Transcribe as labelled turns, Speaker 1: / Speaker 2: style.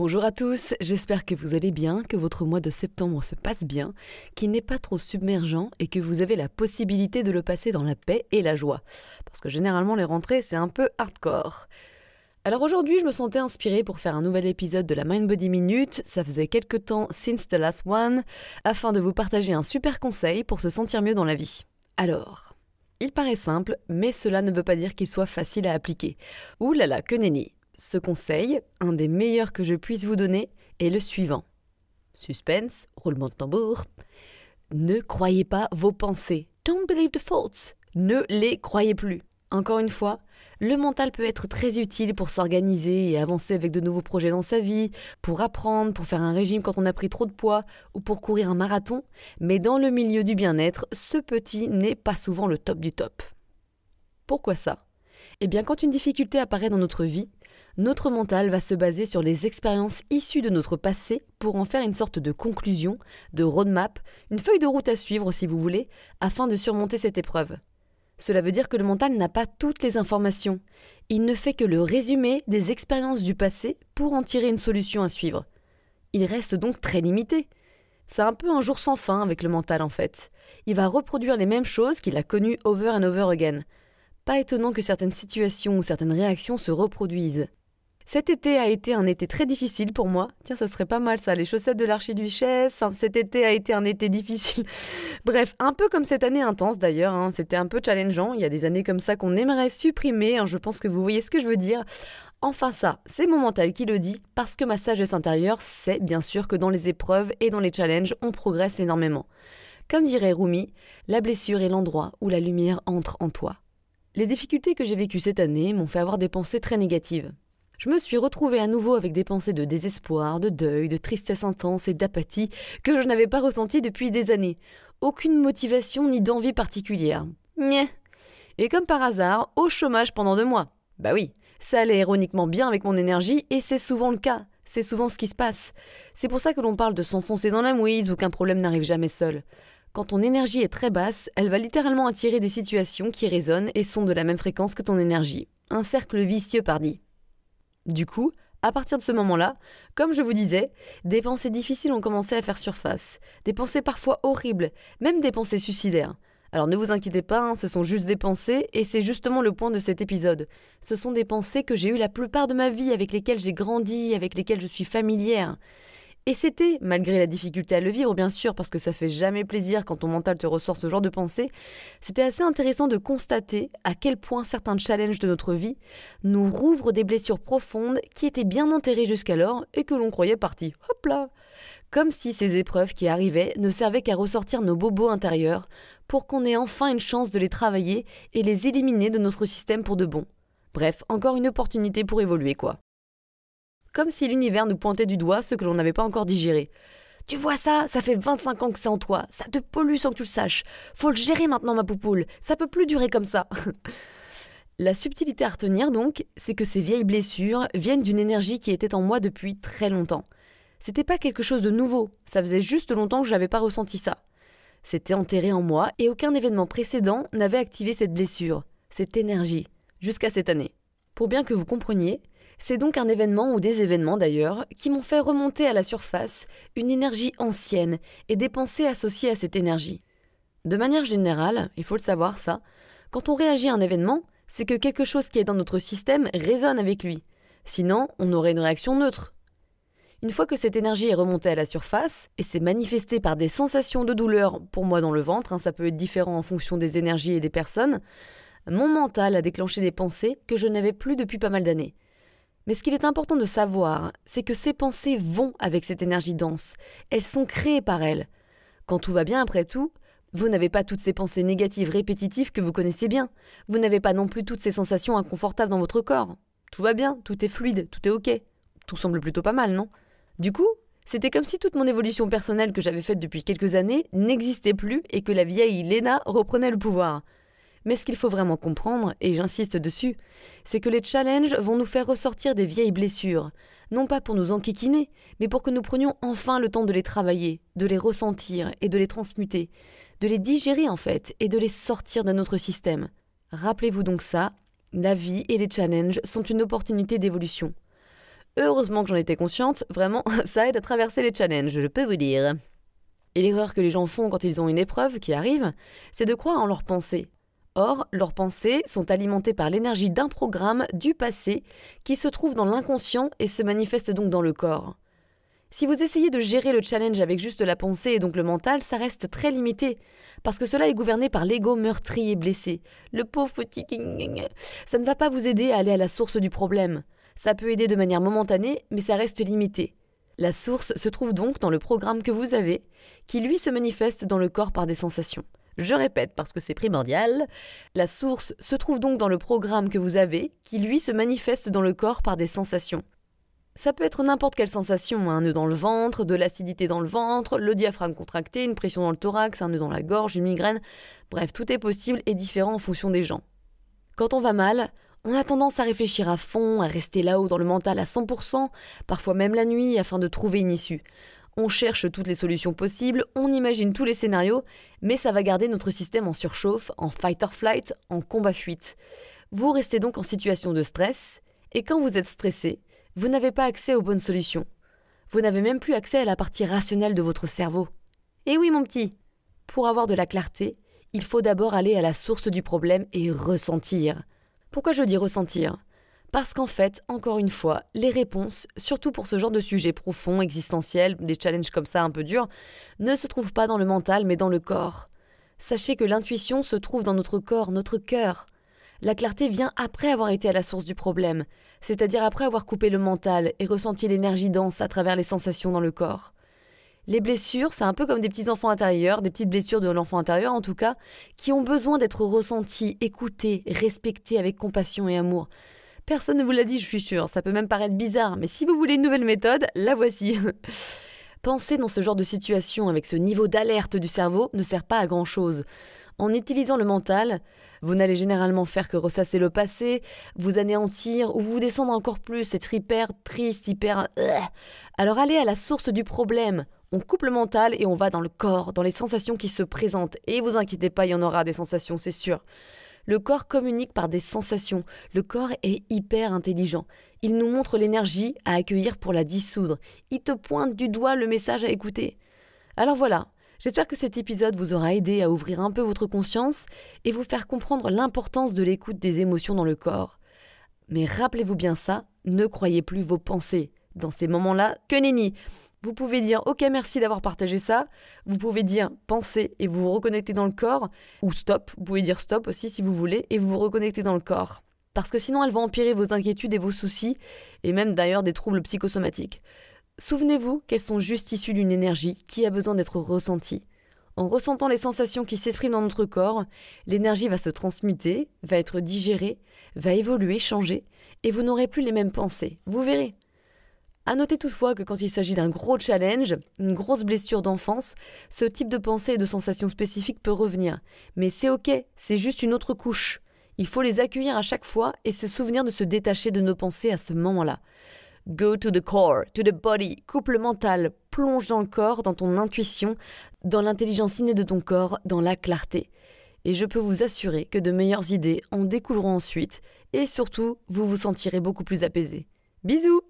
Speaker 1: Bonjour à tous, j'espère que vous allez bien, que votre mois de septembre se passe bien, qu'il n'est pas trop submergent et que vous avez la possibilité de le passer dans la paix et la joie. Parce que généralement les rentrées c'est un peu hardcore. Alors aujourd'hui je me sentais inspirée pour faire un nouvel épisode de la Mind Body Minute, ça faisait quelques temps since the last one, afin de vous partager un super conseil pour se sentir mieux dans la vie. Alors, il paraît simple, mais cela ne veut pas dire qu'il soit facile à appliquer. Ouh là là, que nenni. Ce conseil, un des meilleurs que je puisse vous donner, est le suivant. Suspense, roulement de tambour. Ne croyez pas vos pensées. Don't believe the thoughts. Ne les croyez plus. Encore une fois, le mental peut être très utile pour s'organiser et avancer avec de nouveaux projets dans sa vie, pour apprendre, pour faire un régime quand on a pris trop de poids ou pour courir un marathon. Mais dans le milieu du bien-être, ce petit n'est pas souvent le top du top. Pourquoi ça ? Eh bien, quand une difficulté apparaît dans notre vie, notre mental va se baser sur les expériences issues de notre passé pour en faire une sorte de conclusion, de roadmap, une feuille de route à suivre si vous voulez, afin de surmonter cette épreuve. Cela veut dire que le mental n'a pas toutes les informations. Il ne fait que le résumé des expériences du passé pour en tirer une solution à suivre. Il reste donc très limité. C'est un peu un jour sans fin avec le mental en fait. Il va reproduire les mêmes choses qu'il a connues over and over again. Pas étonnant que certaines situations ou certaines réactions se reproduisent. Cet été a été un été très difficile pour moi. Tiens, ça serait pas mal ça, les chaussettes de l'archiduchesse. Cet été a été un été difficile. Bref, un peu comme cette année intense d'ailleurs. C'était un peu challengeant. Il y a des années comme ça qu'on aimerait supprimer. Je pense que vous voyez ce que je veux dire. Enfin ça, c'est mon mental qui le dit, parce que ma sagesse intérieure sait bien sûr que dans les épreuves et dans les challenges, on progresse énormément. Comme dirait Rumi, la blessure est l'endroit où la lumière entre en toi. Les difficultés que j'ai vécues cette année m'ont fait avoir des pensées très négatives. Je me suis retrouvée à nouveau avec des pensées de désespoir, de deuil, de tristesse intense et d'apathie que je n'avais pas ressenties depuis des années. Aucune motivation ni d'envie particulière. Nyeh. Et comme par hasard, au chômage pendant 2 mois. Bah oui, ça allait ironiquement bien avec mon énergie et c'est souvent le cas. C'est souvent ce qui se passe. C'est pour ça que l'on parle de s'enfoncer dans la mouise ou qu'un problème n'arrive jamais seul. Quand ton énergie est très basse, elle va littéralement attirer des situations qui résonnent et sont de la même fréquence que ton énergie. Un cercle vicieux pardi. Du coup, à partir de ce moment-là, comme je vous disais, des pensées difficiles ont commencé à faire surface. Des pensées parfois horribles, même des pensées suicidaires. Alors ne vous inquiétez pas, ce sont juste des pensées et c'est justement le point de cet épisode. Ce sont des pensées que j'ai eues la plupart de ma vie, avec lesquelles j'ai grandi, avec lesquelles je suis familière. Et c'était, malgré la difficulté à le vivre bien sûr, parce que ça fait jamais plaisir quand ton mental te ressort ce genre de pensée, c'était assez intéressant de constater à quel point certains challenges de notre vie nous rouvrent des blessures profondes qui étaient bien enterrées jusqu'alors et que l'on croyait parties. Hop là! Comme si ces épreuves qui arrivaient ne servaient qu'à ressortir nos bobos intérieurs pour qu'on ait enfin une chance de les travailler et les éliminer de notre système pour de bon. Bref, encore une opportunité pour évoluer quoi. Comme si l'univers nous pointait du doigt ce que l'on n'avait pas encore digéré. « Tu vois ça fait 25 ans que c'est en toi, ça te pollue sans que tu le saches. Faut le gérer maintenant ma poupoule, ça peut plus durer comme ça. » La subtilité à retenir donc, c'est que ces vieilles blessures viennent d'une énergie qui était en moi depuis très longtemps. C'était pas quelque chose de nouveau, ça faisait juste longtemps que je n'avais pas ressenti ça. C'était enterré en moi et aucun événement précédent n'avait activé cette blessure, cette énergie, jusqu'à cette année. Pour bien que vous compreniez, c'est donc un événement ou des événements d'ailleurs qui m'ont fait remonter à la surface une énergie ancienne et des pensées associées à cette énergie. De manière générale, il faut le savoir ça, quand on réagit à un événement, c'est que quelque chose qui est dans notre système résonne avec lui. Sinon, on aurait une réaction neutre. Une fois que cette énergie est remontée à la surface et s'est manifestée par des sensations de douleur, pour moi dans le ventre, ça peut être différent en fonction des énergies et des personnes, mon mental a déclenché des pensées que je n'avais plus depuis pas mal d'années. Mais ce qu'il est important de savoir, c'est que ces pensées vont avec cette énergie dense. Elles sont créées par elle. Quand tout va bien après tout, vous n'avez pas toutes ces pensées négatives répétitives que vous connaissez bien. Vous n'avez pas non plus toutes ces sensations inconfortables dans votre corps. Tout va bien, tout est fluide, tout est ok. Tout semble plutôt pas mal, non ? Du coup, c'était comme si toute mon évolution personnelle que j'avais faite depuis quelques années n'existait plus et que la vieille Léna reprenait le pouvoir. Mais ce qu'il faut vraiment comprendre, et j'insiste dessus, c'est que les challenges vont nous faire ressortir des vieilles blessures, non pas pour nous enquiquiner, mais pour que nous prenions enfin le temps de les travailler, de les ressentir et de les transmuter, de les digérer en fait, et de les sortir de notre système. Rappelez-vous donc ça, la vie et les challenges sont une opportunité d'évolution. Heureusement que j'en étais consciente, vraiment, ça aide à traverser les challenges, je peux vous dire. Et l'erreur que les gens font quand ils ont une épreuve qui arrive, c'est de croire en leurs pensées. Or, leurs pensées sont alimentées par l'énergie d'un programme du passé qui se trouve dans l'inconscient et se manifeste donc dans le corps. Si vous essayez de gérer le challenge avec juste la pensée et donc le mental, ça reste très limité, parce que cela est gouverné par l'ego meurtri et blessé. Le pauvre petit... Ça ne va pas vous aider à aller à la source du problème. Ça peut aider de manière momentanée, mais ça reste limité. La source se trouve donc dans le programme que vous avez, qui lui se manifeste dans le corps par des sensations. Je répète parce que c'est primordial. La source se trouve donc dans le programme que vous avez, qui lui se manifeste dans le corps par des sensations. Ça peut être n'importe quelle sensation, un nœud dans le ventre, de l'acidité dans le ventre, le diaphragme contracté, une pression dans le thorax, un nœud dans la gorge, une migraine. Bref, tout est possible et différent en fonction des gens. Quand on va mal, on a tendance à réfléchir à fond, à rester là-haut dans le mental à 100%, parfois même la nuit, afin de trouver une issue. On cherche toutes les solutions possibles, on imagine tous les scénarios, mais ça va garder notre système en surchauffe, en fight-or-flight, en combat-fuite. Vous restez donc en situation de stress, et quand vous êtes stressé, vous n'avez pas accès aux bonnes solutions. Vous n'avez même plus accès à la partie rationnelle de votre cerveau. Et oui, mon petit, pour avoir de la clarté, il faut d'abord aller à la source du problème et ressentir. Pourquoi je dis ressentir ? Parce qu'en fait, encore une fois, les réponses, surtout pour ce genre de sujet profond, existentiel, des challenges comme ça un peu durs, ne se trouvent pas dans le mental mais dans le corps. Sachez que l'intuition se trouve dans notre corps, notre cœur. La clarté vient après avoir été à la source du problème, c'est-à-dire après avoir coupé le mental et ressenti l'énergie dense à travers les sensations dans le corps. Les blessures, c'est un peu comme des petits enfants intérieurs, des petites blessures de l'enfant intérieur en tout cas, qui ont besoin d'être ressenties, écoutées, respectées avec compassion et amour. Personne ne vous l'a dit, je suis sûre, ça peut même paraître bizarre, mais si vous voulez une nouvelle méthode, la voici. Penser dans ce genre de situation avec ce niveau d'alerte du cerveau ne sert pas à grand-chose. En utilisant le mental, vous n'allez généralement faire que ressasser le passé, vous anéantir ou vous descendre encore plus, être hyper triste, hyper... Alors allez à la source du problème. On coupe le mental et on va dans le corps, dans les sensations qui se présentent. Et vous inquiétez pas, il y en aura des sensations, c'est sûr. Le corps communique par des sensations. Le corps est hyper intelligent. Il nous montre l'énergie à accueillir pour la dissoudre. Il te pointe du doigt le message à écouter. Alors voilà, j'espère que cet épisode vous aura aidé à ouvrir un peu votre conscience et vous faire comprendre l'importance de l'écoute des émotions dans le corps. Mais rappelez-vous bien ça, ne croyez plus vos pensées. Dans ces moments-là, que nenni. Vous pouvez dire « Ok, merci d'avoir partagé ça ». Vous pouvez dire « Pensez » et vous vous reconnectez dans le corps. Ou « Stop », vous pouvez dire « Stop » aussi si vous voulez et vous vous reconnectez dans le corps. Parce que sinon, elle va empirer vos inquiétudes et vos soucis, et même d'ailleurs des troubles psychosomatiques. Souvenez-vous qu'elles sont juste issues d'une énergie qui a besoin d'être ressentie. En ressentant les sensations qui s'expriment dans notre corps, l'énergie va se transmuter, va être digérée, va évoluer, changer, et vous n'aurez plus les mêmes pensées. Vous verrez. À noter toutefois que quand il s'agit d'un gros challenge, une grosse blessure d'enfance, ce type de pensée et de sensations spécifiques peut revenir. Mais c'est ok, c'est juste une autre couche. Il faut les accueillir à chaque fois et se souvenir de se détacher de nos pensées à ce moment-là. Go to the core, to the body, coupe le mental, plonge dans le corps, dans ton intuition, dans l'intelligence innée de ton corps, dans la clarté. Et je peux vous assurer que de meilleures idées en découleront ensuite et surtout, vous vous sentirez beaucoup plus apaisé. Bisous!